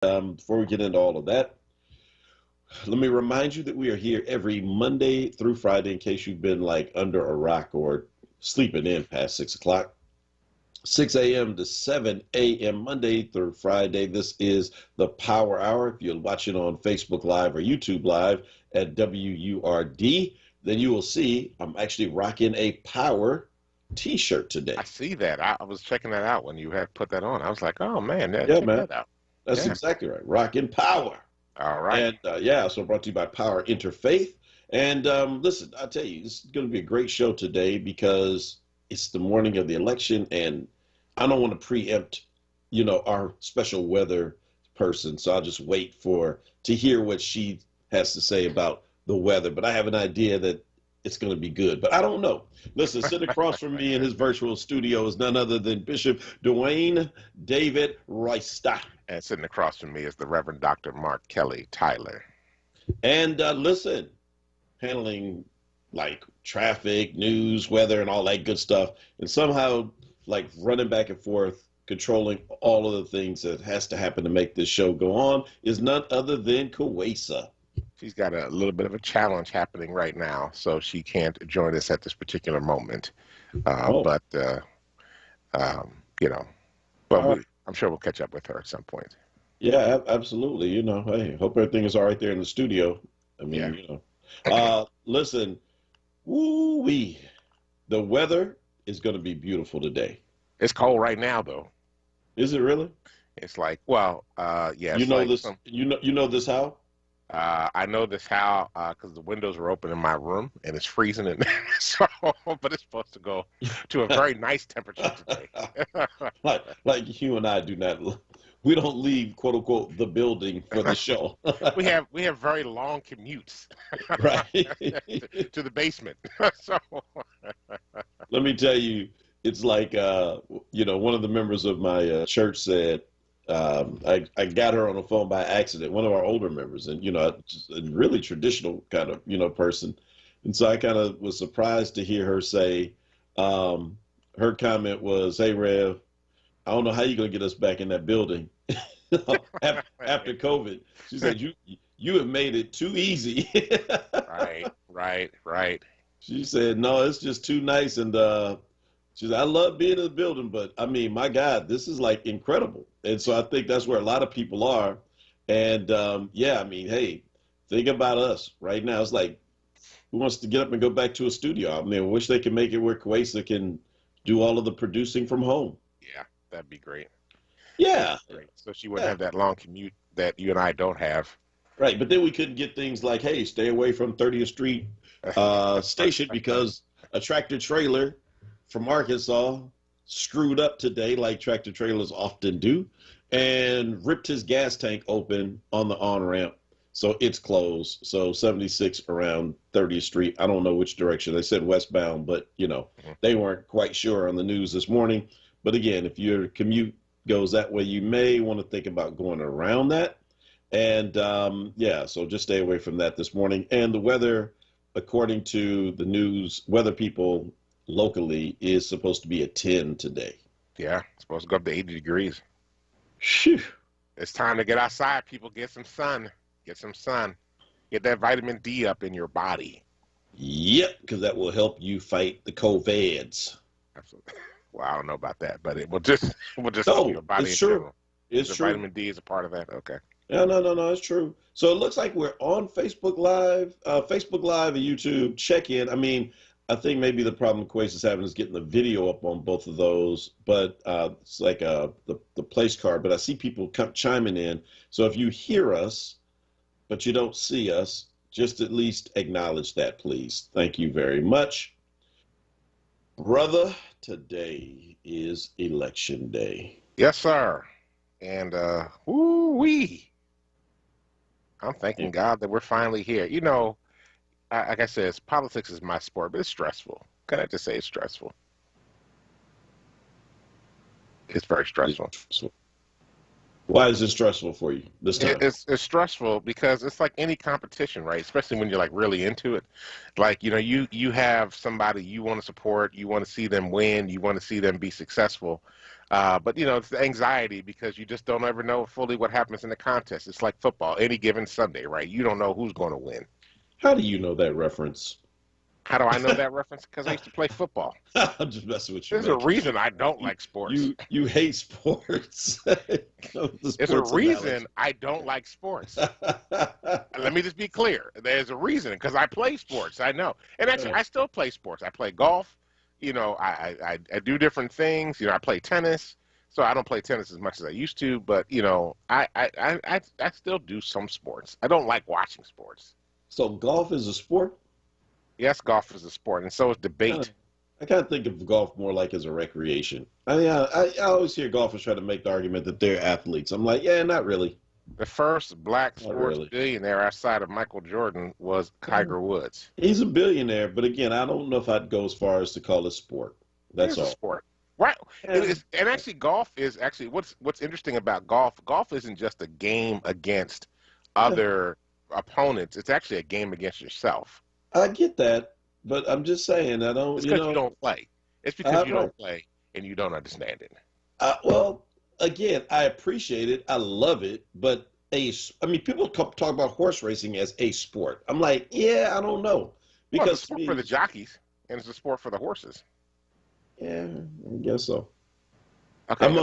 Before we get into all of that, let me remind you that we are here every Monday through Friday in case you've been like under a rock or sleeping in past 6 o'clock. 6 a.m. to 7 a.m. Monday through Friday. This is the Power Hour. If you're watching on Facebook Live or YouTube Live at WURD, then you will see I'm actually rocking a Power t-shirt today. I see that. I was checking that out when you had put that on. I was like, oh, man, Yeah, check man. that out. That's Yeah. exactly right. Rocking Power. All right. And so brought to you by Power Interfaith. And listen, I tell you, this is going to be a great show today because it's the morning of the election, and I don't want to preempt, our special weather person. So I'll just wait to hear what she has to say about the weather. But I have an idea that it's going to be good, but I don't know. Listen, sitting across from me in his virtual studio is none other than Bishop Dwayne David Roysta. And sitting across from me is the Reverend Dr. Mark Kelly Tyler. And listen, handling like traffic, news, weather, and all that good stuff, and somehow like running back and forth, controlling all of the things that has to happen to make this show go on is none other than Kawesa. She's got a little bit of a challenge happening right now, so she can't join us at this particular moment. But I'm sure we'll catch up with her at some point. Yeah, absolutely. Hey, hope everything is all right there in the studio. I mean, listen, woo-wee, the weather is going to be beautiful today. It's cold right now, though. Is it really? It's like, yeah. You know this. You know this how? I know this how because the windows are open in my room and it's freezing in there. So, but it's supposed to go to a very nice temperature today. like you and I we don't leave, quote unquote, the building for the show. we have very long commutes, right, to the basement. So, let me tell you, it's like one of the members of my church said. I got her on the phone by accident, one of our older members, and just a really traditional kind of person, and so I kind of was surprised to hear her say, her comment was, "Hey Rev, I don't know how you're gonna get us back in that building after COVID." She said, "You have made it too easy." Right. She said, "No, it's just too nice," and she said, "I love being in the building, but I mean, my God, this is like incredible." And so I think that's where a lot of people are. And I mean, hey, think about us right now. It's like, who wants to get up and go back to a studio? I mean, I wish they could make it where Kawesa can do all of the producing from home. Yeah, that'd be great. Yeah. Great. So she wouldn't have that long commute that you and I don't have. Right. But then we couldn't get things like, hey, stay away from 30th Street station because a tractor trailer from Arkansas screwed up today, like tractor trailers often do, and ripped his gas tank open on the on-ramp. So it's closed. So 76 around 30th Street. I don't know which direction. They said westbound, but, they weren't quite sure on the news this morning. But again, if your commute goes that way, you may want to think about going around that. And so just stay away from that this morning. And the weather, according to the news, weather people locally, is supposed to be a 10 today. Yeah, it's supposed to go up to 80 degrees. Phew. It's time to get outside, people. Get some sun. Get some sun. Get that vitamin D up in your body. Yep, because that will help you fight the COVIDs. Absolutely. Well, I don't know about that, but it will just help your body. It's true. General. It's true. Vitamin D is a part of that. Okay. No, it's true. So it looks like we're on Facebook Live and YouTube. Check in. I mean, I think maybe the problem Quace is having is getting the video up on both of those, but it's like the place card. But I see people chiming in. So if you hear us, but you don't see us, just at least acknowledge that, please. Thank you very much. Brother, today is election day. Yes, sir. And woo-wee. I'm thanking God that we're finally here. Like I said, politics is my sport, but it's stressful. Can I just say it's stressful? It's very stressful. Why is it stressful for you this time? It's stressful because it's like any competition, right? Especially when you're like really into it. Like, you have somebody you want to support, you want to see them win, you want to see them be successful. But it's the anxiety because you just don't ever know fully what happens in the contest. It's like football, any given Sunday, right? You don't know who's going to win. How do you know that reference? How do I know that reference? Because I used to play football. I'm just messing with you. There's a reason I don't like sports. You hate sports. There's a reason I don't like sports. Let me just be clear. There's a reason because I play sports. I know, and actually, I still play sports. I play golf. I do different things. I play tennis. So I don't play tennis as much as I used to, but I still do some sports. I don't like watching sports. So golf is a sport? Yes, golf is a sport, and so is debate. I kind of think of golf more like as a recreation. I mean, I always hear golfers try to make the argument that they're athletes. I'm like, yeah, not really. The first black sports billionaire outside of Michael Jordan was Tiger Woods. He's a billionaire, but again, I don't know if I'd go as far as to call it sport. That's all. It's a sport. Right. And actually, golf is actually what's interesting about golf. Golf isn't just a game against other opponents. It's actually a game against yourself. I get that, but I'm just saying I don't. It's because you don't play. It's because you don't play and you don't understand it. Well, again, I appreciate it. I love it, but people talk about horse racing as a sport. I'm like, yeah, I don't know, because it's a sport for the jockeys and it's a sport for the horses. Yeah, I guess so. Okay, I'm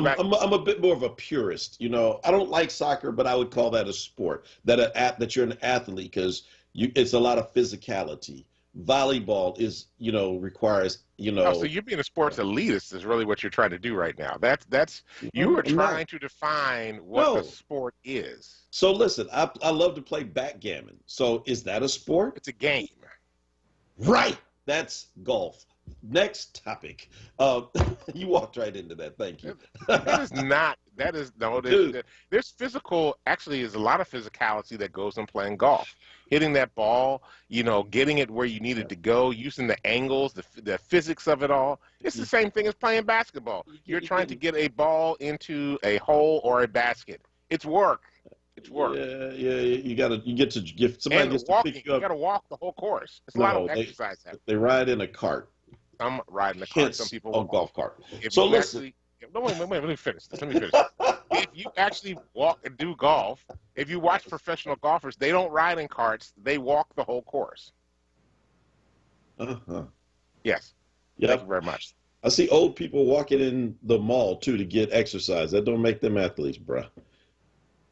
a bit more of a purist. I don't like soccer, but I would call that a sport. That you're an athlete because it's a lot of physicality. Volleyball is requires so you being a sports elitist is really what you're trying to do right now. That's you are trying to define what a sport is. So listen, I love to play backgammon. So is that a sport? It's a game. Right. That's golf. Next topic. You walked right into that. Thank you. There's physical, actually, there's a lot of physicality that goes in playing golf. Hitting that ball, getting it where you need it to go, using the angles, the physics of it all. It's the same thing as playing basketball. You're trying to get a ball into a hole or a basket. It's work. It's work. Yeah. You get to give somebody gets to pick you up. You got to walk the whole course. It's a lot of exercise. They ride in a cart. I'm riding a cart. Some people on golf cart. Wait, let me finish. If you actually walk and do golf, if you watch professional golfers, they don't ride in carts. They walk the whole course. Yes. Yep. Thank you very much. I see old people walking in the mall too to get exercise. That don't make them athletes, bruh.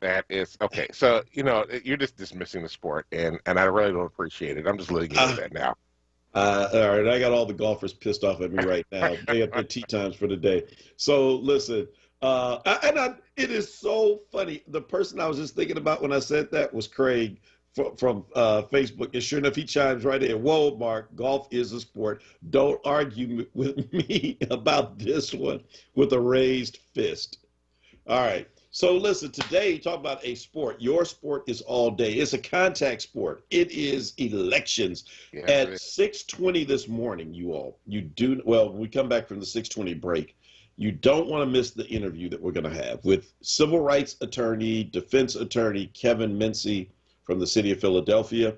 That is okay. So you're just dismissing the sport, and I really don't appreciate it. I'm just litigating that now. All right, I got all the golfers pissed off at me right now. They got their tee times for the day. So listen, it is so funny. The person I was just thinking about when I said that was Craig from Facebook. And sure enough, he chimes right in. Whoa, Mark, golf is a sport. Don't argue with me about this one with a raised fist. All right. So listen, today talk about a sport. Your sport is all day. It's a contact sport. It is elections. At 6:20 this morning, you all. When we come back from the 6:20 break, you don't want to miss the interview that we're going to have with civil rights attorney, defense attorney Kevin Mincy from the city of Philadelphia.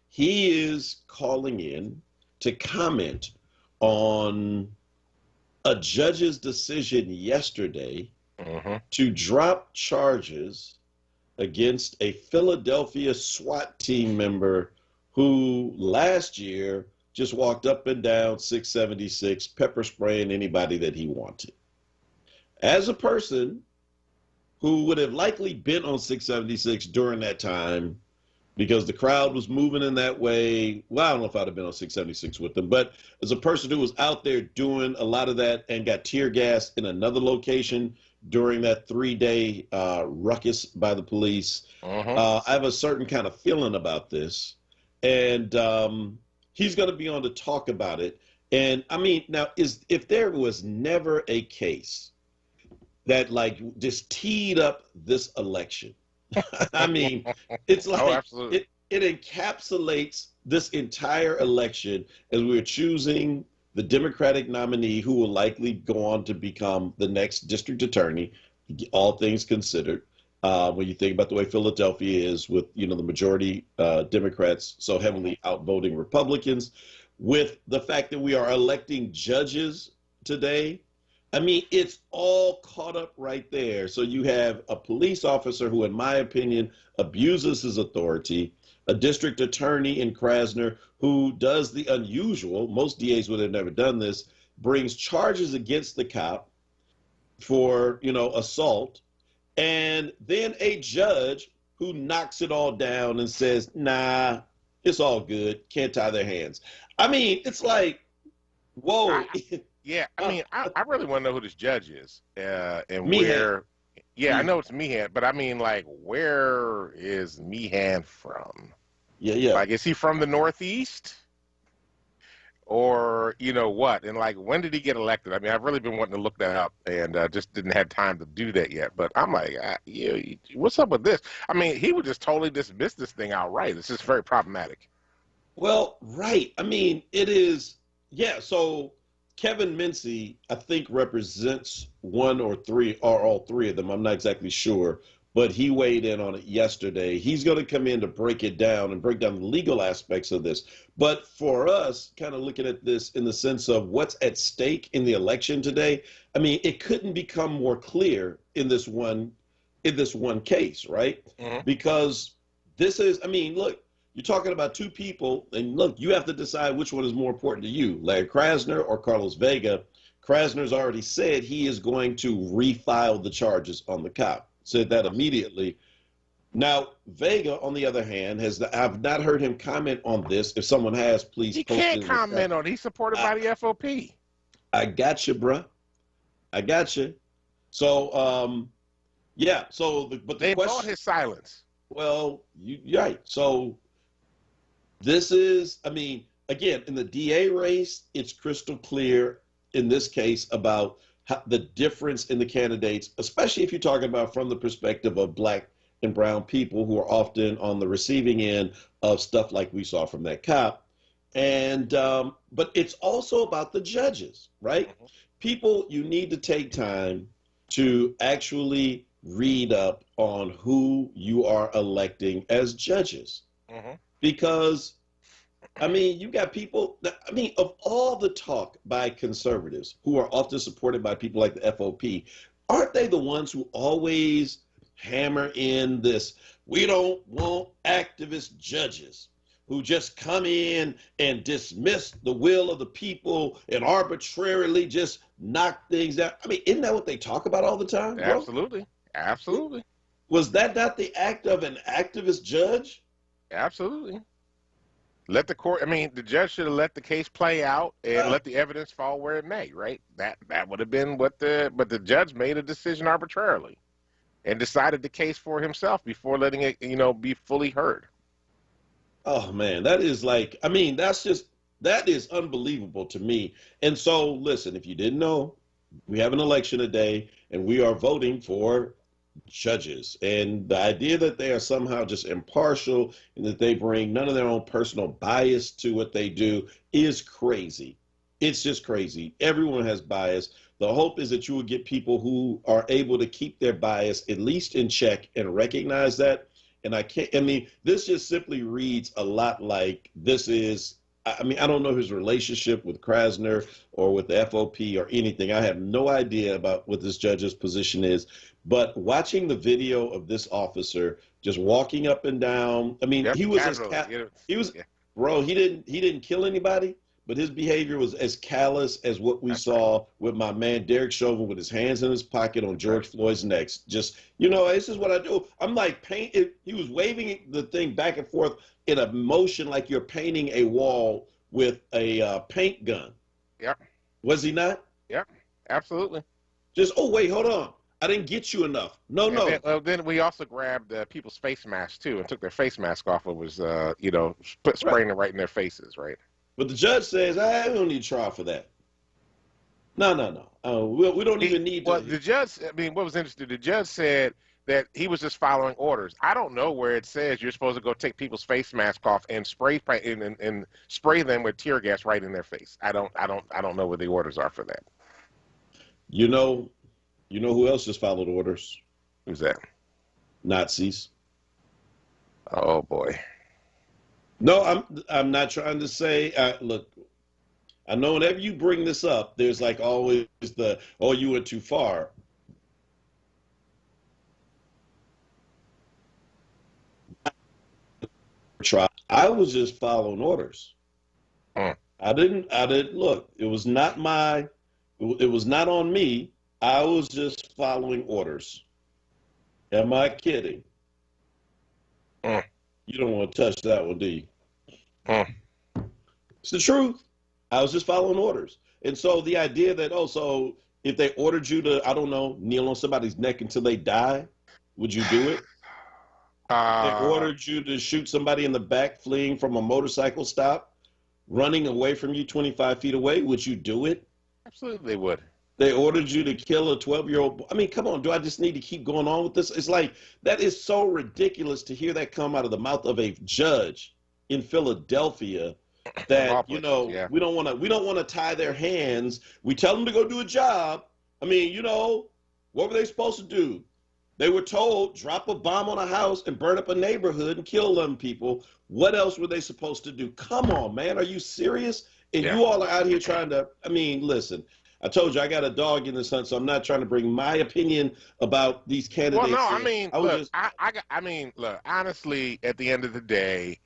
He is calling in to comment on a judge's decision yesterday to drop charges against a Philadelphia SWAT team member who last year just walked up and down 676, pepper spraying anybody that he wanted. As a person who would have likely been on 676 during that time because the crowd was moving in that way. Well, I don't know if I'd have been on 676 with them, but as a person who was out there doing a lot of that and got tear gas in another location during that 3-day ruckus by the police, I have a certain kind of feeling about this. And he's going to be on to talk about it. And I mean, now, if there was never a case that just teed up this election, I mean, it's like it encapsulates this entire election as we're choosing the Democratic nominee who will likely go on to become the next district attorney, all things considered. When you think about the way Philadelphia is with, the majority Democrats so heavily outvoting Republicans, with the fact that we are electing judges today, I mean, it's all caught up right there. So you have a police officer who, in my opinion, abuses his authority, a district attorney in Krasner who does the unusual, most DAs would have never done this, brings charges against the cop for, assault, and then a judge who knocks it all down and says, nah, it's all good, can't tie their hands. I mean, it's like, whoa. Yeah, I mean, I really want to know who this judge is, and Meehan. where. Yeah, I Meehan. know it's Meehan, but I mean, like, where is Meehan from? Yeah. Like, is he from the Northeast? Or, what? And, like, when did he get elected? I mean, I've really been wanting to look that up and just didn't have time to do that yet. But I'm like, what's up with this? I mean, he would just totally dismiss this thing outright. It's just very problematic. Well, right. I mean, it is, yeah. So Kevin Mincy, I think, represents one or three, or all three of them. I'm not exactly sure, but he weighed in on it yesterday. He's going to come in to break it down and break down the legal aspects of this. But for us, kind of looking at this in the sense of what's at stake in the election today, I mean, it couldn't become more clear in this one case, right? Mm-hmm. Because this is, I mean, look, you're talking about two people, and look, you have to decide which one is more important to you, Larry Krasner or Carlos Vega. Krasner's already said he is going to refile the charges on the cop. Said that immediately. Now, Vega, on the other hand, I've not heard him comment on this. If someone has, please He post it. Can't comment on it. He's supported by the FOP. I got you, bruh. I got you. So, yeah. So, but They the question, bought his silence. well, you're right. So, this is, I mean, again, in the DA race, it's crystal clear in this case about the difference in the candidates, especially if you're talking about from the perspective of Black and brown people who are often on the receiving end of stuff like we saw from that cop. And, but it's also about the judges, right? Mm-hmm. People, you need to take time to actually read up on who you are electing as judges. Mm-hmm. Because, I mean, you got people, I mean, of all the talk by conservatives who are often supported by people like the FOP, aren't they the ones who always hammer in this, we don't want activist judges who just come in and dismiss the will of the people and arbitrarily just knock things out? I mean, isn't that what they talk about all the time, bro? Absolutely. Absolutely. Was that not the act of an activist judge? Absolutely. Let the court, I mean, the judge should have let the case play out and let the evidence fall where it may, right? That would have been but the judge made a decision arbitrarily and decided the case for himself before letting it, be fully heard. Oh man, that is like, I mean, that is unbelievable to me. And so listen, if you didn't know, we have an election today and we are voting for judges. And the idea that they are somehow just impartial and that they bring none of their own personal bias to what they do is crazy. It's just crazy. Everyone has bias. The hope is that you will get people who are able to keep their bias at least in check and recognize that. And I mean, this just simply reads a lot like this is, I mean, I don't know his relationship with Krasner or with the FOP or anything. I have no idea about what this judge's position is. But watching the video of this officer just walking up and down, I mean, he was bro, he didn't kill anybody, but his behavior was as callous as what we saw with my man Derek Chauvin with his hands in his pocket on George Floyd's neck. Just, this is what I do. I'm like, he was waving the thing back and forth in a motion like you're painting a wall with a paint gun. Yep. Was he not? Yep, absolutely. Just, oh, wait, hold on. I didn't get you enough. No. Then we also grabbed people's face masks, too, and took their face mask off. It was, spraying it right in their faces, right? But the judge says, I don't need trial for that. No. We don't even need to. Well, the judge, I mean, what was interesting, the judge said that he was just following orders. I don't know where it says you're supposed to go take people's face mask off and spray and spray them with tear gas right in their face. I don't know what the orders are for that. You know who else just followed orders? Who's that? Nazis. Oh boy. No, I'm not trying to say. Look, I know whenever you bring this up, there's like always the, oh, you went too far. I was just following orders. I didn't look. It was not on me. I was just following orders. Am I kidding? You don't want to touch that one, do you? It's the truth. I was just following orders. And so the idea that, so if they ordered you to, I don't know, kneel on somebody's neck until they die, would you do it? They ordered you to shoot somebody in the back fleeing from a motorcycle stop, running away from you 25 feet away. Would you do it? Absolutely would. They ordered you to kill a 12-year-old. I mean, come on. Do I just need to keep going on with this? It's like, that is so ridiculous to hear that come out of the mouth of a judge in Philadelphia that, we don't want to tie their hands. We tell them to go do a job. I mean, what were they supposed to do? They were told, drop a bomb on a house and burn up a neighborhood and kill 11 people. What else were they supposed to do? Come on, man. Are you serious? And you all are out here trying to, listen, I told you I got a dog in this hunt, so I'm not trying to bring my opinion about these candidates. Well, no, look, honestly, at the end of the day,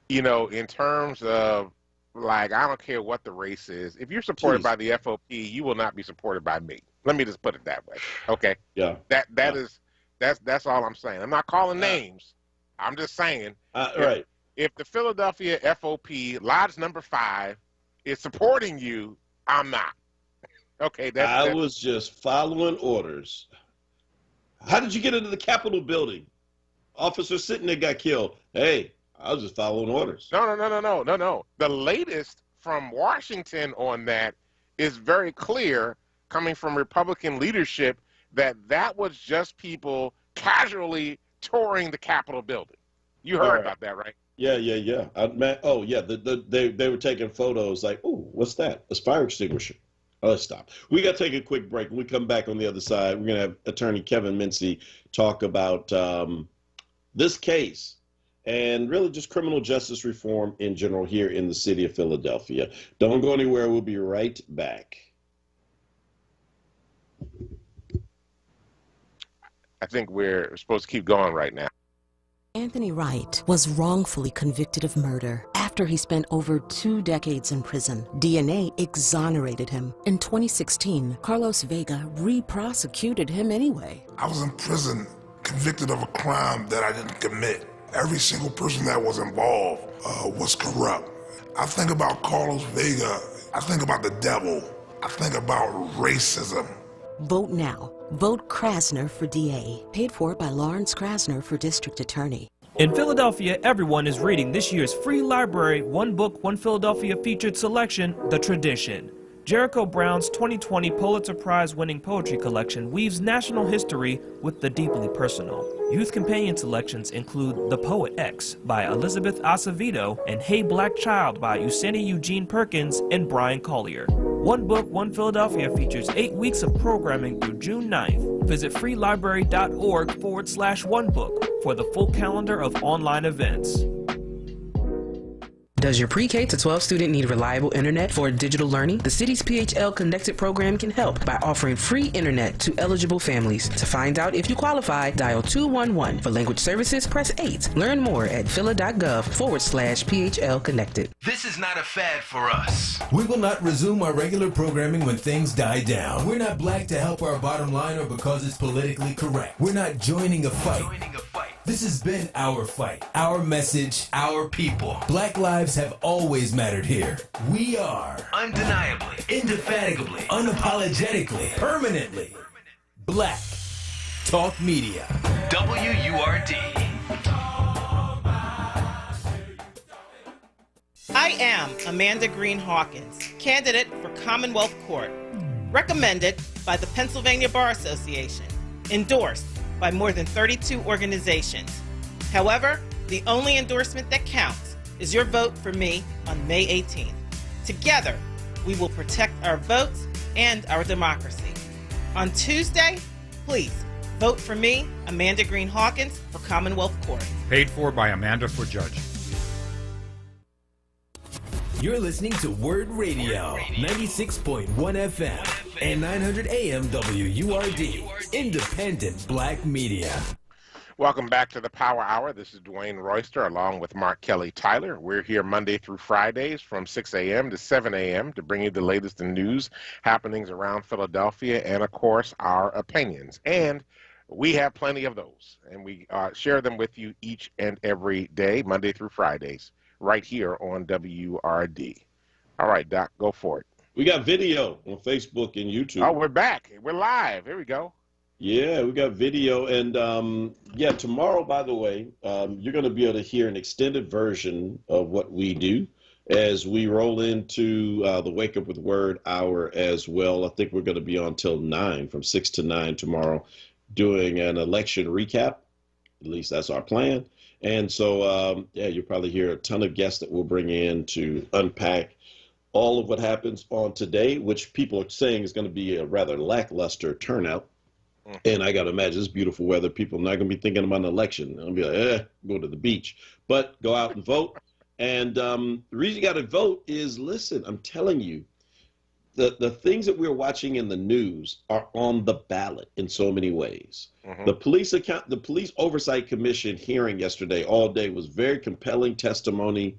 in terms of, like, I don't care what the race is. If you're supported by the FOP, you will not be supported by me. Let me just put it that way. Okay. Yeah. That's all I'm saying. I'm not calling names. I'm just saying. Right. If the Philadelphia FOP Lodge number 5 is supporting you, I'm not. Okay. I was just following orders. How did you get into the Capitol building? Officer sitting there got killed. Hey, I was just following orders. No. The latest from Washington on that is very clear, coming from Republican leadership, that was just people casually touring the Capitol building. You heard about that, right? Yeah. They were taking photos like, oh, what's that? A fire extinguisher. Oh, let's stop. We got to take a quick break. When we come back on the other side, we're going to have attorney Kevin Mincy talk about this case and really just criminal justice reform in general here in the city of Philadelphia. Don't go anywhere. We'll be right back. I think we're supposed to keep going right now. Anthony Wright was wrongfully convicted of murder after he spent over 2 decades in prison. DNA exonerated him. In 2016, Carlos Vega re-prosecuted him anyway. I was in prison, convicted of a crime that I didn't commit. Every single person that was involved was corrupt. I think about Carlos Vega. I think about the devil. I think about racism. Vote now. Vote Krasner for DA. Paid for by Lawrence Krasner for District Attorney. In Philadelphia, everyone is reading this year's free library One Book, One Philadelphia featured selection, The Tradition. Jericho Brown's 2020 Pulitzer Prize-winning poetry collection weaves national history with the deeply personal. Youth companion selections include The Poet X by Elizabeth Acevedo and Hey Black Child by Useni Eugene Perkins and Brian Collier. One Book, One Philadelphia features 8 weeks of programming through June 9th. Visit freelibrary.org/onebook for the full calendar of online events. Does your pre-K to 12 student need reliable internet for digital learning? The city's PHL Connected program can help by offering free internet to eligible families. To find out if you qualify, dial 211. For language services, press 8. Learn more at phila.gov/PHL Connected. This is not a fad for us. We will not resume our regular programming when things die down. We're not black to help our bottom line or because it's politically correct. We're not joining a fight. This has been our fight, our message, our people. Black lives have always mattered here. We are undeniably, indefatigably, unapologetically, permanently Black Talk Media. WURD. I am Amanda Green Hawkins, candidate for Commonwealth Court, recommended by the Pennsylvania Bar Association, endorsed by more than 32 organizations. However, the only endorsement that counts is your vote for me on May 18th. Together, we will protect our votes and our democracy. On Tuesday, please vote for me, Amanda Green Hawkins, for Commonwealth Court. Paid for by Amanda for Judge. You're listening to WURD Radio, 96.1 FM and 900 AM WURD, independent black media. Welcome back to the Power Hour. This is Dwayne Royster along with Mark Kelly Tyler. We're here Monday through Fridays from 6 a.m. to 7 a.m. to bring you the latest in news, happenings around Philadelphia, and, of course, our opinions. And we have plenty of those, and we share them with you each and every day, Monday through Fridays, right here on WURD. All right, Doc, go for it. We got video on Facebook and YouTube. Oh, we're back. We're live. Here we go. Yeah, we got video. And yeah, tomorrow, by the way, you're going to be able to hear an extended version of what we do as we roll into the Wake Up with Word hour as well. I think we're going to be on till 9, from 6 to 9 tomorrow, doing an election recap. At least that's our plan. And so, yeah, you'll probably hear a ton of guests that we'll bring in to unpack all of what happens on today, which people are saying is going to be a rather lackluster turnout. And I got to imagine it's beautiful weather. People are not going to be thinking about an election. They'll be like, go to the beach. But go out and vote. And the reason you got to vote is, listen, I'm telling you, the things that we're watching in the news are on the ballot in so many ways. Mm-hmm. The Police Oversight Commission hearing yesterday all day was very compelling testimony.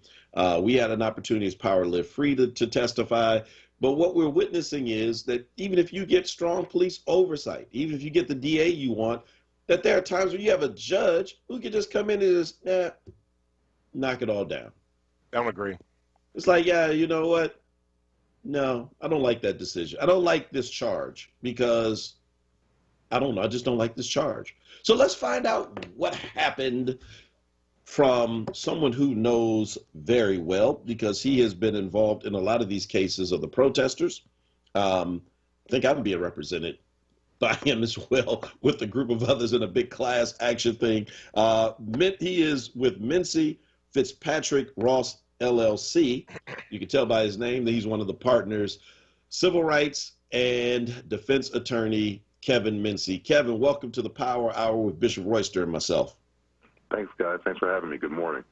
We had an opportunity as Power Live Free to testify. But what we're witnessing is that even if you get strong police oversight, even if you get the DA you want, that there are times where you have a judge who can just come in and just knock it all down. I don't agree. It's like, yeah, you know what? No, I don't like that decision. I don't like this charge because, I don't know, I just don't like this charge. So let's find out what happened from someone who knows very well, because he has been involved in a lot of these cases of the protesters. I think I'm being represented by him as well, with a group of others in a big class action thing. He is with Mincy Fitzpatrick Ross LLC. You can tell by his name that he's one of the partners. Civil rights and defense attorney Kevin Mincy. Kevin, welcome to the Power Hour with Bishop Royster and myself. Thanks, guys. Thanks for having me. Good morning.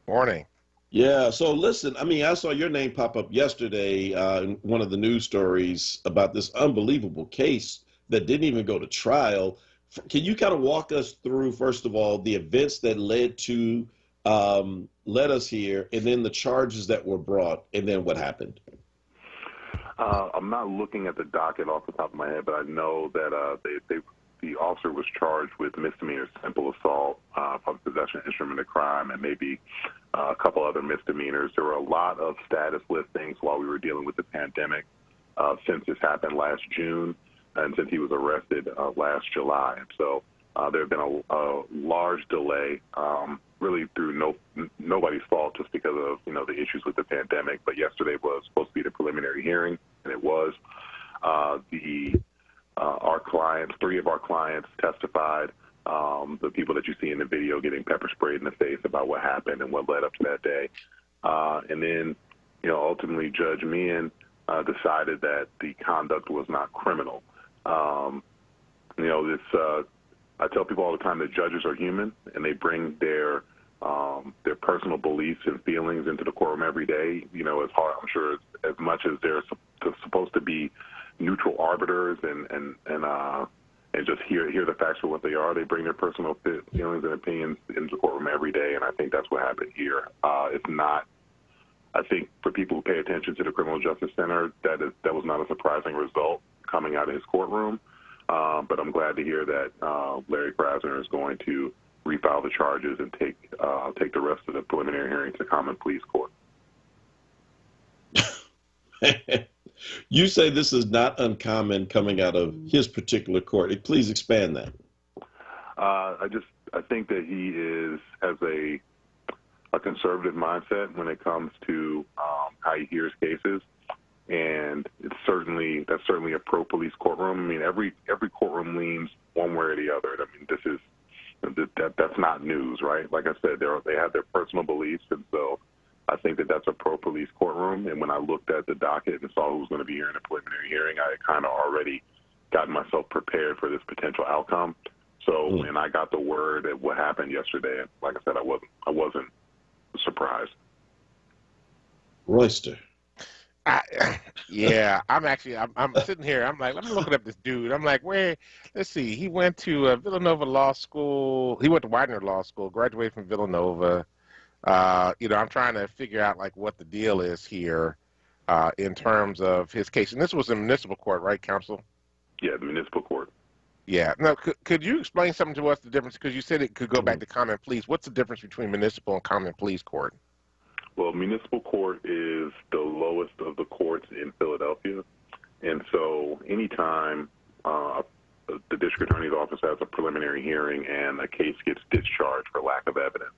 Morning. Yeah, so listen, I mean, I saw your name pop up yesterday in one of the news stories about this unbelievable case that didn't even go to trial. Can you kind of walk us through, first of all, the events that led us here, and then the charges that were brought, and then what happened? I'm not looking at the docket off the top of my head, but I know that the officer was charged with misdemeanor simple assault, from possession of instrument of crime, and maybe a couple other misdemeanors. There were a lot of status listings while we were dealing with the pandemic since this happened last June, and since he was arrested last July. And so there had been a large delay, really through nobody's fault, just because of the issues with the pandemic. But yesterday was supposed to be the preliminary hearing, and it was. Our clients, 3 of our clients testified, the people that you see in the video getting pepper sprayed in the face, about what happened and what led up to that day. And then, ultimately Judge Meehan decided that the conduct was not criminal. I tell people all the time that judges are human, and they bring their personal beliefs and feelings into the courtroom every day. As hard, I'm sure, as much as they're supposed to be neutral arbiters and just hear the facts for what they are, they bring their personal feelings and opinions into the courtroom every day, and I think that's what happened here. It's not. I think for people who pay attention to the Criminal Justice Center, that was not a surprising result coming out of his courtroom. But I'm glad to hear that Larry Krasner is going to refile the charges and take the rest of the preliminary hearing to common pleas court. You say this is not uncommon coming out of his particular court. Please expand that. I think that he has a conservative mindset when it comes to how he hears cases, and that's certainly a pro-police courtroom. I mean, every courtroom leans one way or the other. I mean, that's not news, right? Like I said, they have their personal beliefs, and so I think that that's a pro-police courtroom. And when I looked at the docket and saw who was going to be here in the preliminary hearing, I had kind of already gotten myself prepared for this potential outcome. So when I got the word at what happened yesterday, like I said, I wasn't surprised. Royster. Yeah, I'm sitting here. I'm like, let me look up this dude. I'm like, where? Let's see. He went to Villanova Law School. He went to Widener Law School. Graduated from Villanova. I'm trying to figure out like what the deal is here in terms of his case. And this was in municipal court, right, counsel? Yeah, the municipal court. Yeah. Now, could you explain something to us, the difference? Because you said it could go back to common pleas. What's the difference between municipal and common pleas court? Well, municipal court is the lowest of the courts in Philadelphia. And so anytime the district attorney's office has a preliminary hearing and a case gets discharged for lack of evidence,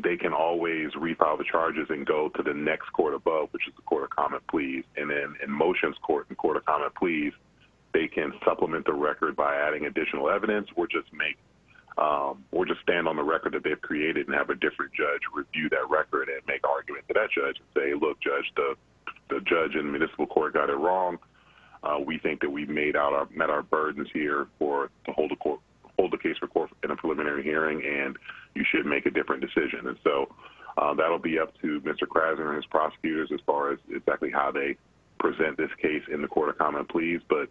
they can always refile the charges and go to the next court above, which is the Court of Common Pleas. And then in motions court and Court of Common Pleas, they can supplement the record by adding additional evidence or just stand on the record that they've created and have a different judge review that record and make argument to that judge and say, look, judge, the judge in municipal court got it wrong. We think that we've met our burdens here to hold the case for court in a preliminary hearing, and you should make a different decision. And so that'll be up to Mr. Krasner and his prosecutors as far as exactly how they present this case in the Court of Common Pleas. But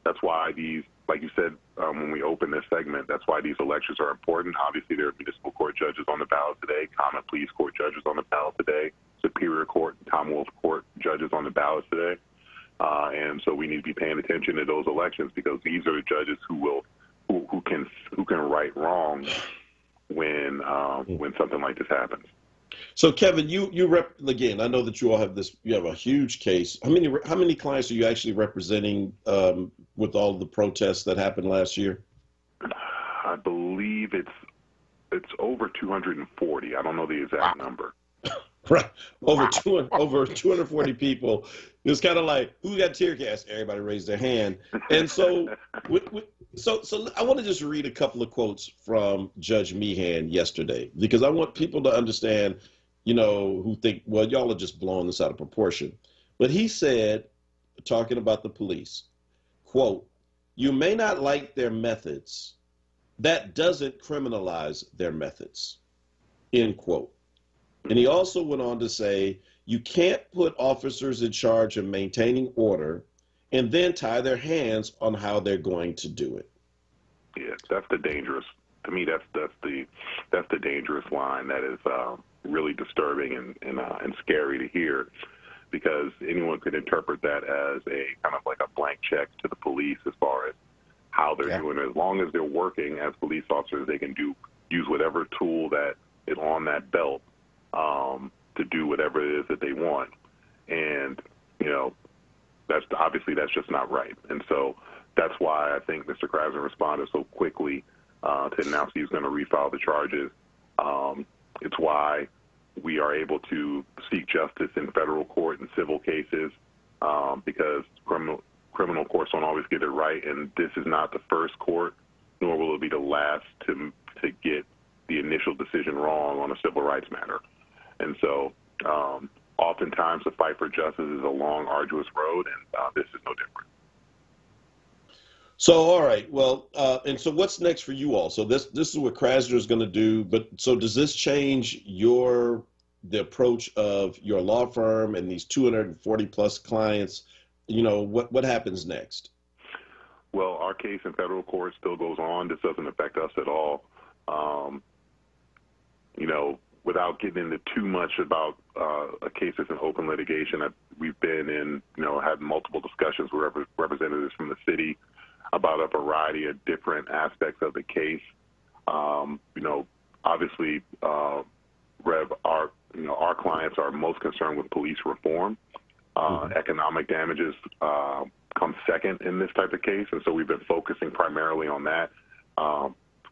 that's why these, like you said when we opened this segment, that's why these elections are important. Obviously, there are municipal court judges on the ballot today, common pleas court judges on the ballot today, Superior Court, Commonwealth Court judges on the ballot today. And so we need to be paying attention to those elections because these are the judges who can right wrongs when something like this happens. So Kevin, you rep again. I know that you all have this. You have a huge case. How many clients are you actually representing with all the protests that happened last year? I believe it's over 240. I don't know the exact number. Right, over 240 people. It's kind of like, who got tear gas? Everybody raised their hand. And so, so I want to just read a couple of quotes from Judge Meehan yesterday because I want people to understand, who think, well, y'all are just blowing this out of proportion. But he said, talking about the police, quote, "You may not like their methods. That doesn't criminalize their methods," end quote. And he also went on to say, you can't put officers in charge of maintaining order and then tie their hands on how they're going to do it. Yeah, that's the dangerous. To me, that's the dangerous line that is really disturbing and scary to hear, because anyone could interpret that as a kind of like a blank check to the police as far as how they're doing it. As long as they're working as police officers, they can use whatever tool that is on that belt to do whatever it is that they want. And, that's just not right. And so that's why I think Mr. Krasner responded so quickly to announce he's going to refile the charges. It's why we are able to seek justice in federal court and civil cases because criminal courts don't always get it right. And this is not the first court, nor will it be the last to get the initial decision wrong on a civil rights matter. And so oftentimes the fight for justice is a long, arduous road, and this is no different. So, all right. Well, and so what's next for you all? So this is what Krasner is going to do. But so does this change the approach of your law firm and these 240 plus clients? What happens next? Well, our case in federal court still goes on. This doesn't affect us at all. Without getting into too much about a case that's in open litigation, we've been in, had multiple discussions with representatives from the city about a variety of different aspects of the case. Obviously, our clients are most concerned with police reform. Economic damages come second in this type of case, and so we've been focusing primarily on that,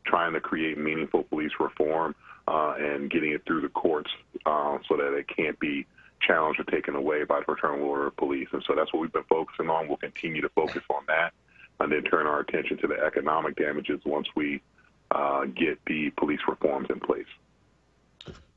trying to create meaningful police reform and getting it through the courts so that it can't be challenged or taken away by the Fraternal Order of Police. And so that's what we've been focusing on. We'll continue to focus on that and then turn our attention to the economic damages once we get the police reforms in place.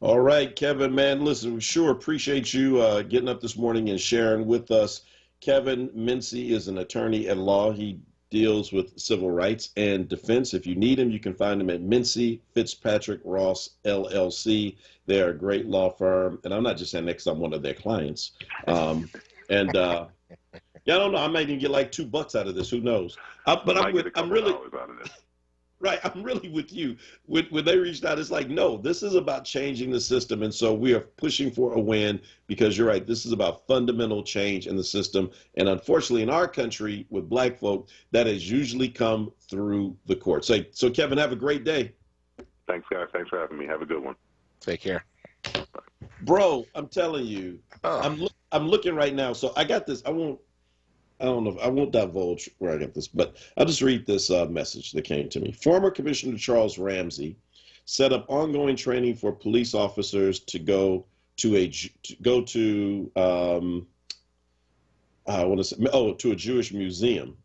All right, Kevin, man, listen, we sure appreciate you getting up this morning and sharing with us. Kevin Mincy is an attorney at law. He deals with civil rights and defense. If you need them, you can find them at Mincy Fitzpatrick Ross LLC. They're a great law firm, and I'm not just saying that because I'm one of their clients. Yeah, I don't know. I might even get like $2 out of this. Who knows? But I'm really out of this. right. I'm really with you. When they reached out, it's like, no, this is about changing the system, and so we are pushing for a win because you're right. This is about fundamental change in the system, and unfortunately, in our country with Black folk, that has usually come through the courts. So Kevin, have a great day. Thanks, guys. Thanks for having me. Have a good one. Take care. Bro, I'm telling you, I'm looking right now. So I got this. I won't divulge where I got this, but I'll just read this message that came to me. Former Commissioner Charles Ramsey set up ongoing training for police officers to go to a Jewish museum.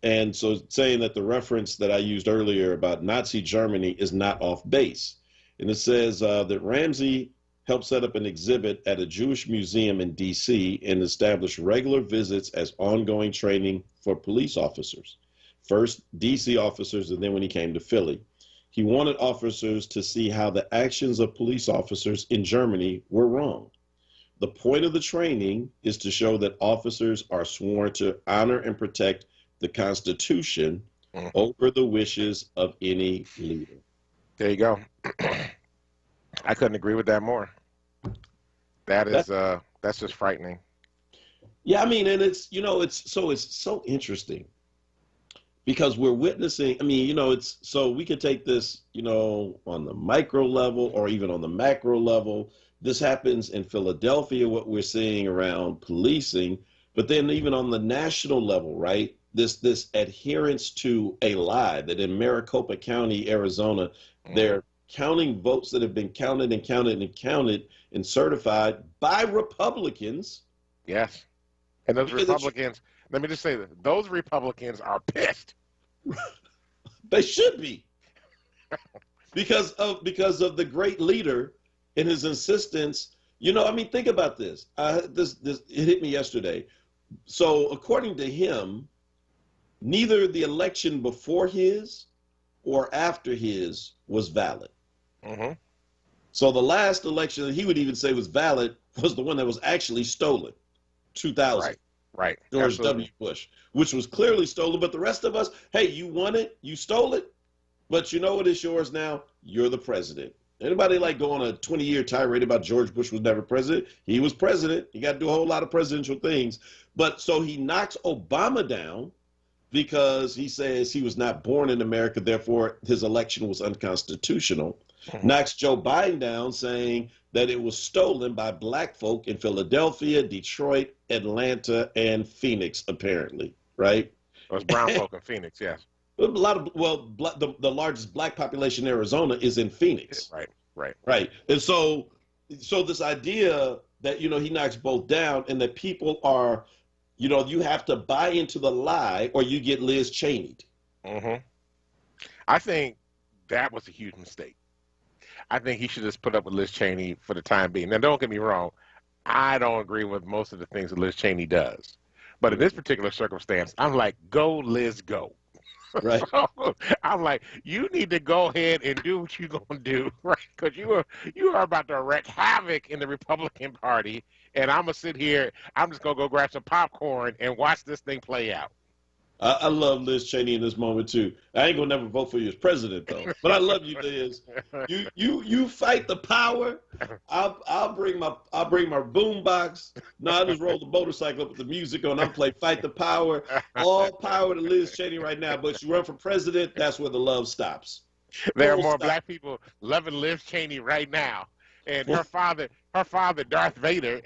And so saying that the reference that I used earlier about Nazi Germany is not off base. And it says that Ramsey helped set up an exhibit at a Jewish museum in D.C. and established regular visits as ongoing training for police officers. First D.C. officers, and then when he came to Philly. He wanted officers to see how the actions of police officers in Germany were wrong. The point of the training is to show that officers are sworn to honor and protect the Constitution over the wishes of any leader. There you go. I couldn't agree with that more. That's just frightening. Yeah, I mean, and it's so interesting because we're witnessing, so we could take this, on the micro level or even on the macro level. This happens in Philadelphia, what we're seeing around policing, but then even on the national level, right? This adherence to a lie that in Maricopa County, Arizona, they're counting votes that have been counted and counted and counted and certified by Republicans. Yes. And those Republicans, let me just say that those Republicans are pissed. They should be. because of the great leader and his insistence. Think about this. It hit me yesterday. So according to him, neither the election before his or after his was valid. So the last election that he would even say was valid was the one that was actually stolen, 2000. Right. George Absolutely. W. Bush, which was clearly stolen. But the rest of us, hey, you won it, you stole it, but you know what is yours now? You're the president. Anybody go on a 20-year tirade about George Bush was never president? He was president. He got to do a whole lot of presidential things. But so he knocks Obama down because he says he was not born in America, therefore his election was unconstitutional. Knocks Joe Biden down saying that it was stolen by Black folk in Philadelphia, Detroit, Atlanta, and Phoenix, apparently, right? It was brown folk in Phoenix, yes. The largest Black population in Arizona is in Phoenix. Right. And so this idea that, he knocks both down and that people are, you have to buy into the lie or you get Liz Cheney'd. I think that was a huge mistake. I think he should just put up with Liz Cheney for the time being. Now, don't get me wrong. I don't agree with most of the things that Liz Cheney does. But in this particular circumstance, I'm like, go, Liz, go. Right. So, I'm like, you need to go ahead and do what you're going to do, right? Because you are about to wreak havoc in the Republican Party. And I'm going to sit here. I'm just going to go grab some popcorn and watch this thing play out. I love Liz Cheney in this moment too. I ain't gonna never vote for you as president though, but I love you, Liz. You fight the power. I'll bring my boom box. No, I just roll the motorcycle up with the music on. I'm play Fight the Power. All power to Liz Cheney right now. But you run for president, that's where the love stops. There are more Black people loving Liz Cheney right now, and her father, Darth Vader.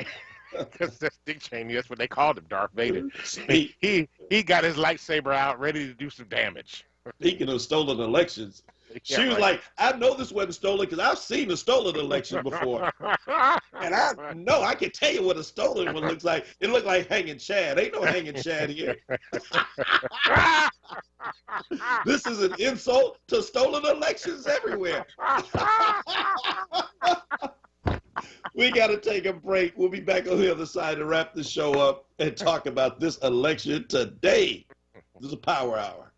Because that's Dick Cheney. That's what they called him, Darth Vader. He got his lightsaber out, ready to do some damage. Speaking of stolen elections, she was like, I know this wasn't stolen because I've seen a stolen election before. And I know, I can tell you what a stolen one looks like. It looked like hanging Chad. Ain't no hanging Chad here. This is an insult to stolen elections everywhere. We got to take a break. We'll be back on the other side to wrap the show up and talk about this election today. This is a power hour.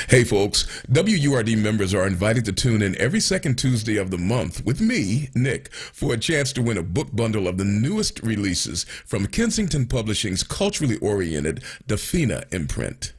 Hey folks, WURD members are invited to tune in every second Tuesday of the month with me, Nick, for a chance to win a book bundle of the newest releases from Kensington Publishing's culturally oriented Dafina imprint.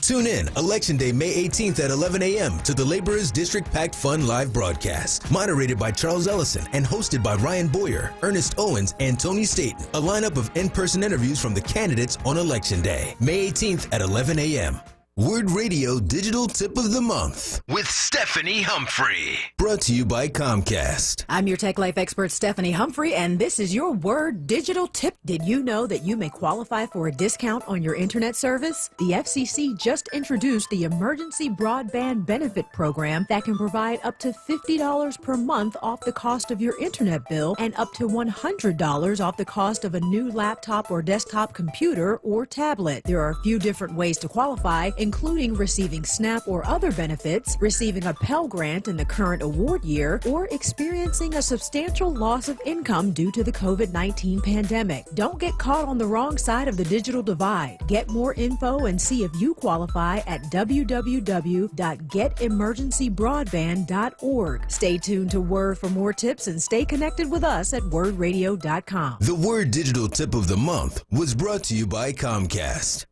Tune in Election Day, May 18th at 11 a.m. to the Laborers District Pact Fund live broadcast, moderated by Charles Ellison and hosted by Ryan Boyer, Ernest Owens, and Tony Staten. A lineup of in-person interviews from the candidates on Election Day, May 18th at 11 a.m. WURD Radio Digital Tip of the Month with Stephanie Humphrey. Brought to you by Comcast. I'm your Tech Life expert, Stephanie Humphrey, and this is your WURD Digital Tip. Did you know that you may qualify for a discount on your internet service? The FCC just introduced the Emergency Broadband Benefit Program that can provide up to $50 per month off the cost of your internet bill and up to $100 off the cost of a new laptop or desktop computer or tablet. There are a few different ways to qualify, including receiving SNAP or other benefits, receiving a Pell Grant in the current award year, or experiencing a substantial loss of income due to the COVID-19 pandemic. Don't get caught on the wrong side of the digital divide. Get more info and see if you qualify at www.getemergencybroadband.org. Stay tuned to WURD for more tips and stay connected with us at wordradio.com. The WURD Digital Tip of the Month was brought to you by Comcast.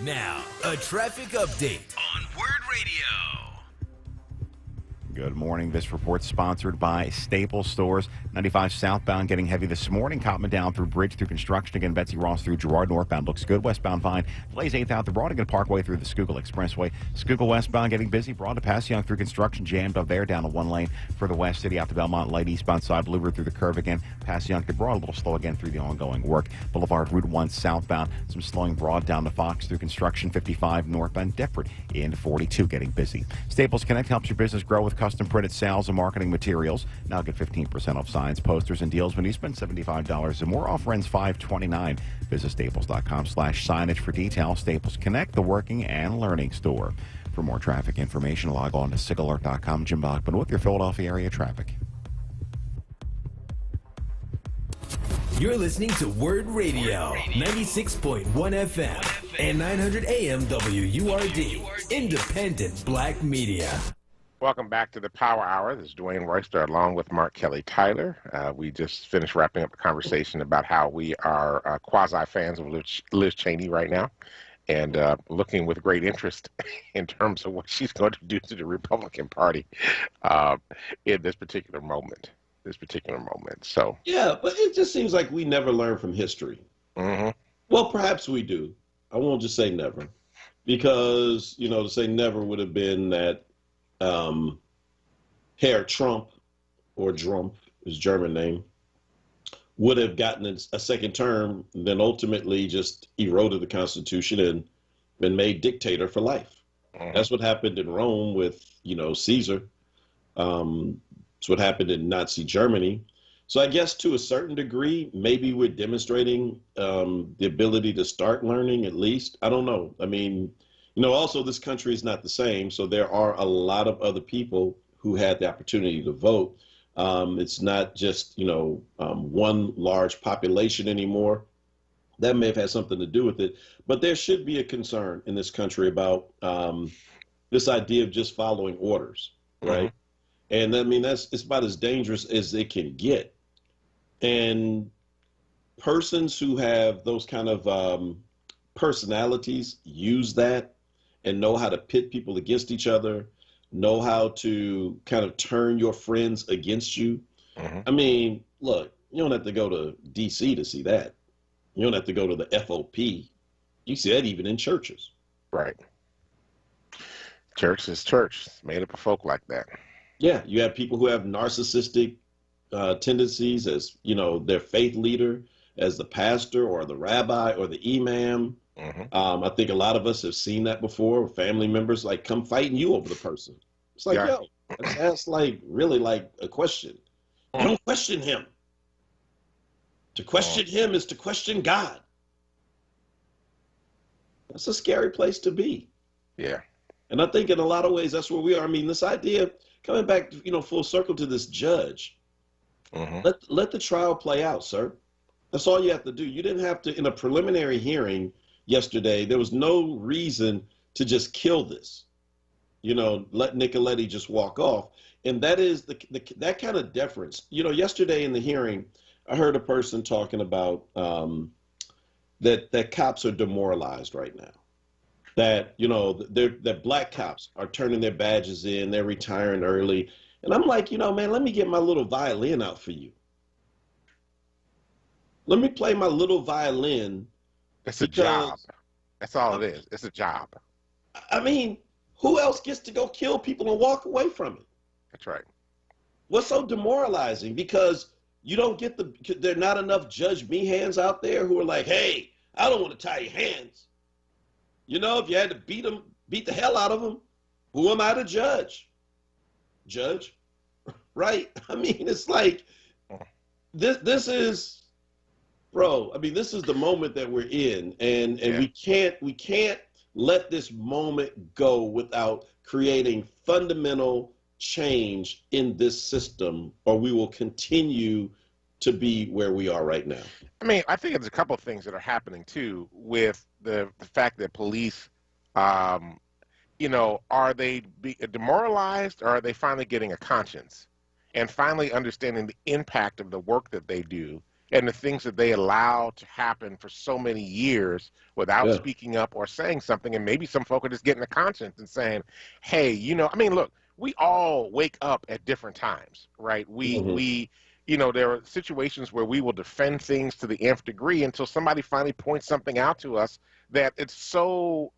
Now, a traffic update on WURD Radio. Good morning. This report sponsored by Staples Stores. 95 southbound getting heavy this morning. Cotman down through Bridge through construction. Again, Betsy Ross through Girard northbound looks good. Westbound fine. Delays 8th out the Broadigan Parkway through the Schuylkill Expressway. Schuylkill westbound getting busy. Broad to Passyunk through construction. Jammed up there down to one lane for the West City out to Belmont Light. Eastbound side Blue Route through the curve again. Passyunk to Broad a little slow again through the ongoing work. Boulevard Route 1 southbound. Some slowing Broad down to Fox through construction. 55 northbound. Deptford into 42 getting busy. Staples Connect helps your business grow with custom printed sales and marketing materials. Now get 15% off signs, posters, and deals when you spend $75 or more. Off ends $5.29. Visit staples.com/signage for details. Staples Connect, the working and learning store. For more traffic information, log on to sigalert.com. Jim Bachman with your Philadelphia area traffic. You're listening to WURD Radio, 96.1 FM and 900 AM WURD, independent black media. Welcome back to the Power Hour. This is Dwayne Royster along with Mark Kelly Tyler. We just finished wrapping up a conversation about how we are quasi-fans of Liz Cheney right now and looking with great interest in terms of what she's going to do to the Republican Party in this particular moment. So yeah, but it just seems like we never learn from history. Mm-hmm. Well, perhaps we do. I won't just say never, because, to say never would have been that Herr Trump, or Trump, his German name, would have gotten a second term, then ultimately just eroded the Constitution and been made dictator for life. Mm-hmm. That's what happened in Rome with, Caesar. It's what happened in Nazi Germany. So I guess to a certain degree, maybe we're demonstrating the ability to start learning at least. I don't know. I mean, also this country is not the same. So there are a lot of other people who had the opportunity to vote. It's not just, one large population anymore. That may have had something to do with it. But there should be a concern in this country about this idea of just following orders, right? Mm-hmm. And I mean, it's about as dangerous as it can get. And persons who have those kind of personalities use that and know how to pit people against each other, know how to kind of turn your friends against you. Mm-hmm. I mean, look, you don't have to go to D.C. to see that. You don't have to go to the FOP. You see that even in churches. Right. Church is church. It's made up of folk like that. Yeah, you have people who have narcissistic tendencies as, their faith leader, as the pastor or the rabbi or the imam. Mm-hmm. I think a lot of us have seen that before. Family members come fighting you over the person. It's like, yo, that's really a question. Mm-hmm. Don't question him. To question him is to question God. That's a scary place to be. Yeah. And I think in a lot of ways, that's where we are. I mean, this idea, coming back, full circle to this judge, mm-hmm. let the trial play out, sir. That's all you have to do. You didn't have to, in a preliminary hearing yesterday, there was no reason to just kill this. Let Nicoletti just walk off. And that is that kind of deference. Yesterday in the hearing, I heard a person talking about that cops are demoralized right now. That, that black cops are turning their badges in, they're retiring early. And I'm like, man, let me get my little violin out for you. Let me play my little violin. It's a job. That's all it is. It's a job. I mean, who else gets to go kill people and walk away from it? That's right. What's so demoralizing? Because you don't get there are not enough judge me hands out there who are like, hey, I don't want to tie your hands. If you had to beat the hell out of them, who am I to judge? Judge, right? I mean, it's like this is, bro. I mean, this is the moment that we're in, and we can't let this moment go without creating fundamental change in this system, or we will continue to be where we are right now. I mean, I think there's a couple of things that are happening too with the fact that police, are they demoralized, or are they finally getting a conscience and finally understanding the impact of the work that they do and the things that they allow to happen for so many years without speaking up or saying something? And maybe some folk are just getting a conscience and saying, hey, I mean, look, we all wake up at different times, right? There are situations where we will defend things to the nth degree until somebody finally points something out to us that it's so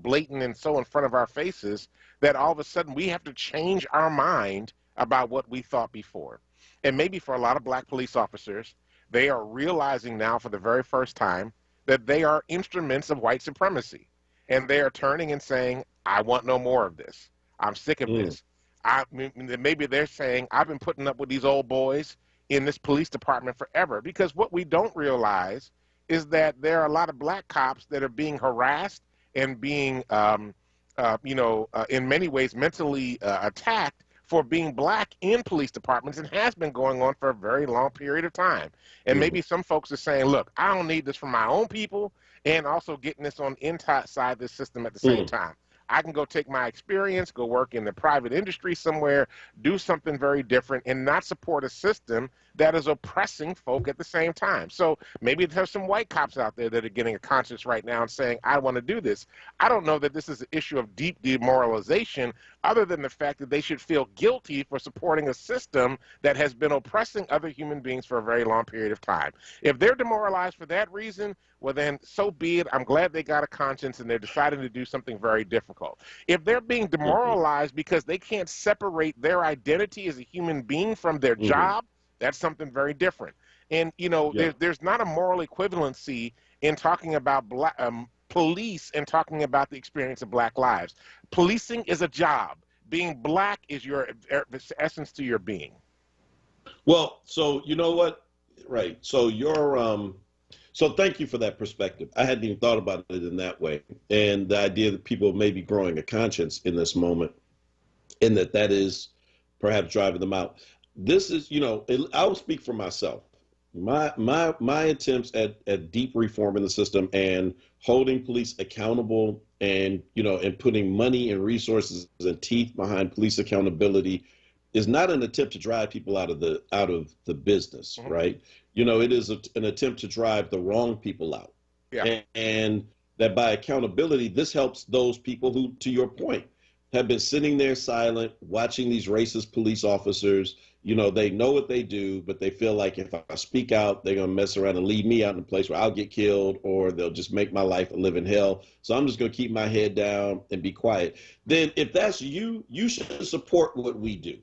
blatant and so in front of our faces that all of a sudden we have to change our mind about what we thought before. And maybe for a lot of black police officers, they are realizing now for the very first time that they are instruments of white supremacy. And they are turning and saying, I want no more of this. I'm sick of this. Maybe they're saying, I've been putting up with these old boys in this police department forever. Because what we don't realize is that there are a lot of black cops that are being harassed and being, in many ways mentally attacked for being black in police departments, and has been going on for a very long period of time. And maybe some folks are saying, look, I don't need this for my own people, and also getting this on the inside of this system at the same time. I can go take my experience, go work in the private industry somewhere, do something very different, and not support a system that is oppressing folk at the same time. So maybe there's some white cops out there that are getting a conscience right now and saying, I want to do this. I don't know that this is an issue of deep demoralization, other than the fact that they should feel guilty for supporting a system that has been oppressing other human beings for a very long period of time. If they're demoralized for that reason, well then, so be it. I'm glad they got a conscience and they're deciding to do something very difficult. If they're being demoralized because they can't separate their identity as a human being from their job, that's something very different. And, there's not a moral equivalency in talking about police and talking about the experience of black lives. Policing is a job. Being black is your essence to your being. Well, so you know what? Right. So so thank you for that perspective. I hadn't even thought about it in that way. And the idea that people may be growing a conscience in this moment, and that is perhaps driving them out. This is, I will speak for myself. My attempts at deep reform in the system and holding police accountable and, and putting money and resources and teeth behind police accountability is not an attempt to drive people out of the business, right? It is an attempt to drive the wrong people out. Yeah. And that by accountability, this helps those people who, to your point, have been sitting there silent, watching these racist police officers. They know what they do, but they feel like if I speak out, they're going to mess around and leave me out in a place where I'll get killed, or they'll just make my life a living hell. So I'm just going to keep my head down and be quiet. Then if that's you, you should support what we do.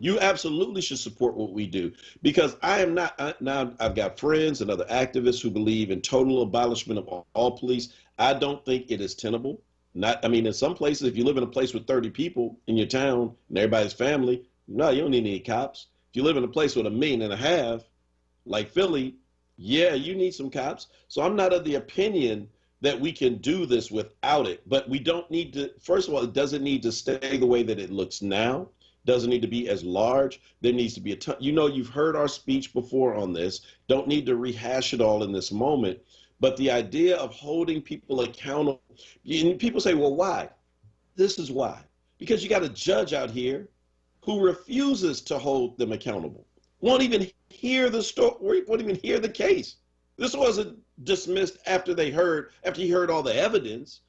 You absolutely should support what we do, because I am not, now I've got friends and other activists who believe in total abolishment of all police. I don't think it is tenable. In some places, if you live in a place with 30 people in your town and everybody's family, no, you don't need any cops. If you live in a place with 1.5 million, like Philly, yeah, you need some cops. So I'm not of the opinion that we can do this without it, but we don't need to, first of all, it doesn't need to stay the way that it looks now. doesn't need to be as large. There needs to be a ton. You know, you've heard our speech before on this. Don't need to rehash it all in this moment. But the idea of holding people accountable, people say, well, why? This is why. Because you got a judge out here who refuses to hold them accountable. Won't even hear the story, won't even hear the case. This wasn't dismissed after he heard all the evidence.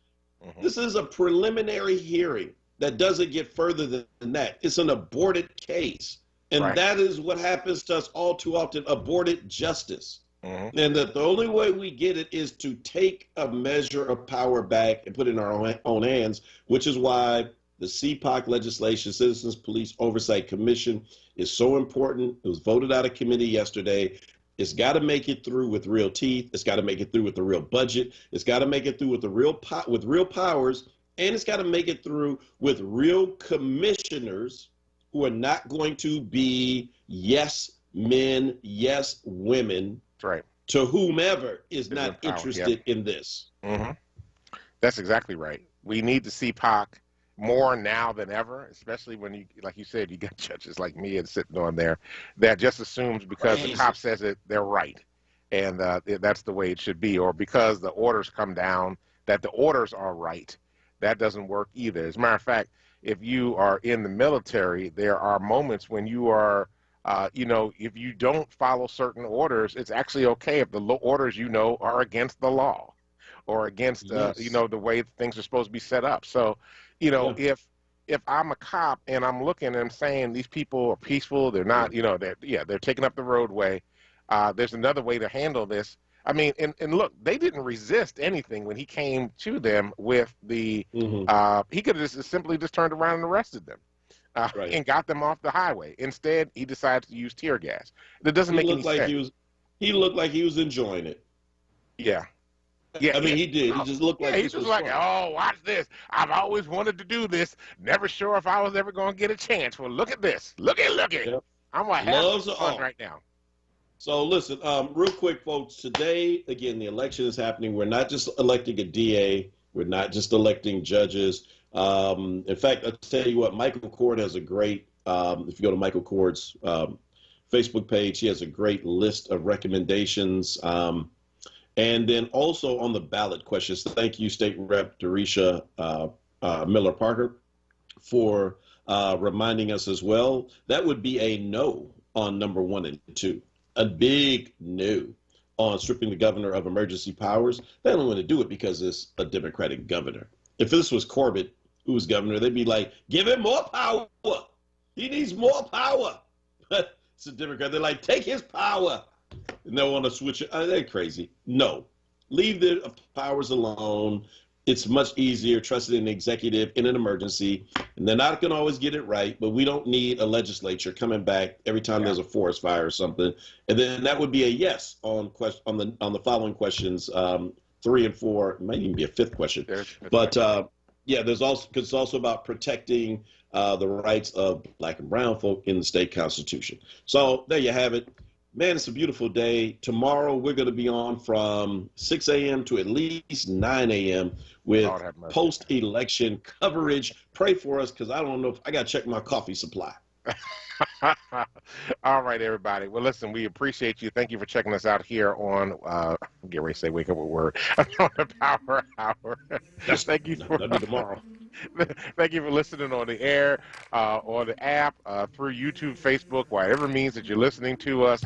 This is a preliminary hearing that doesn't get further than that. It's an aborted case. And that is what happens to us all too often, aborted justice. And that the only way we get it is to take a measure of power back and put it in our own hands, which is why the CPOC legislation, Citizens Police Oversight Commission, is so important. It was voted out of committee yesterday. It's got to make it through with real teeth. It's got to make it through with the real budget. It's got to make it through with the real powers, and it's got to make it through with real commissioners who are not going to be yes men, yes women, to whomever is not interested in this. That's exactly right. We need the CPOC more now than ever, especially when you, like you said, you got judges like me and sitting on there that just assumes because the cop says it, they're right. And that's the way it should be. Or because the orders come down, that the orders are right. That doesn't work either. As a matter of fact, if you are in the military, there are moments when you are, if you don't follow certain orders, it's actually okay if the orders, are against the law or against, the way things are supposed to be set up. So, if I'm a cop and I'm looking and I'm saying these people are peaceful, they're not, they're taking up the roadway. There's another way to handle this. I mean, and look, they didn't resist anything when he came to them with the, he could have just simply just turned around and arrested them and got them off the highway. Instead, he decided to use tear gas. That doesn't make any sense. He looked like he was enjoying it. Yeah. I mean, he did. He just looked like he was like, oh, watch this. I've always wanted to do this. Never sure if I was ever going to get a chance. Well, look at this. Look at. Yep. I'm going to have some fun right now. So listen, real quick, folks. Today, again, the election is happening. We're not just electing a DA. We're not just electing judges. In fact, I'll tell you what, Michael Cord has a great, if you go to Michael Cord's Facebook page, he has a great list of recommendations. And then also on the ballot questions, thank you, State Rep. Darisha Miller-Parker, for reminding us as well. That would be a no on number 1 and 2. A big no on stripping the governor of emergency powers. They don't want to do it because it's a Democratic governor. If this was Corbett who was governor, they'd be like, give him more power. He needs more power. But it's a Democrat. They're like, take his power. And they want to switch it. They're crazy. No. Leave the powers alone. It's much easier trusting an executive in an emergency. And they're not going to always get it right, but we don't need a legislature coming back every time there's a forest fire or something. And then that would be a yes on the following questions, 3 and 4. It might even be a 5th question. But there's also, because it's also about protecting the rights of Black and brown folk in the state constitution. So there you have it. Man, it's a beautiful day. Tomorrow, we're going to be on from 6 a.m. to at least 9 a.m. with post-election coverage. Pray for us, because I don't know if I got to check my coffee supply. All right, everybody. Well, listen, we appreciate you. Thank you for checking us out here on, get ready to say Wake Up with Word, on the Power Hour. Thank you for tomorrow. Thank you for listening on the air, on the app, through YouTube, Facebook, whatever means that you're listening to us.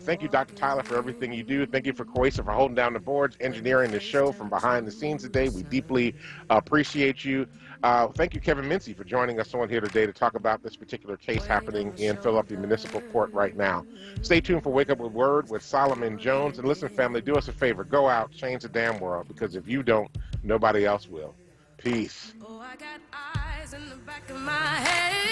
Thank you, Dr. Tyler, for everything you do. Thank you for Kwesa for holding down the boards, engineering the show from behind the scenes today. We deeply appreciate you. Thank you, Kevin Mincy, for joining us on here today to talk about this particular case happening in Philadelphia Municipal Court right now. Stay tuned for Wake Up with Word with Solomon Jones. And listen, family, do us a favor. Go out, change the damn world, because if you don't, nobody else will. Peace. Oh, I got eyes in the back of my head.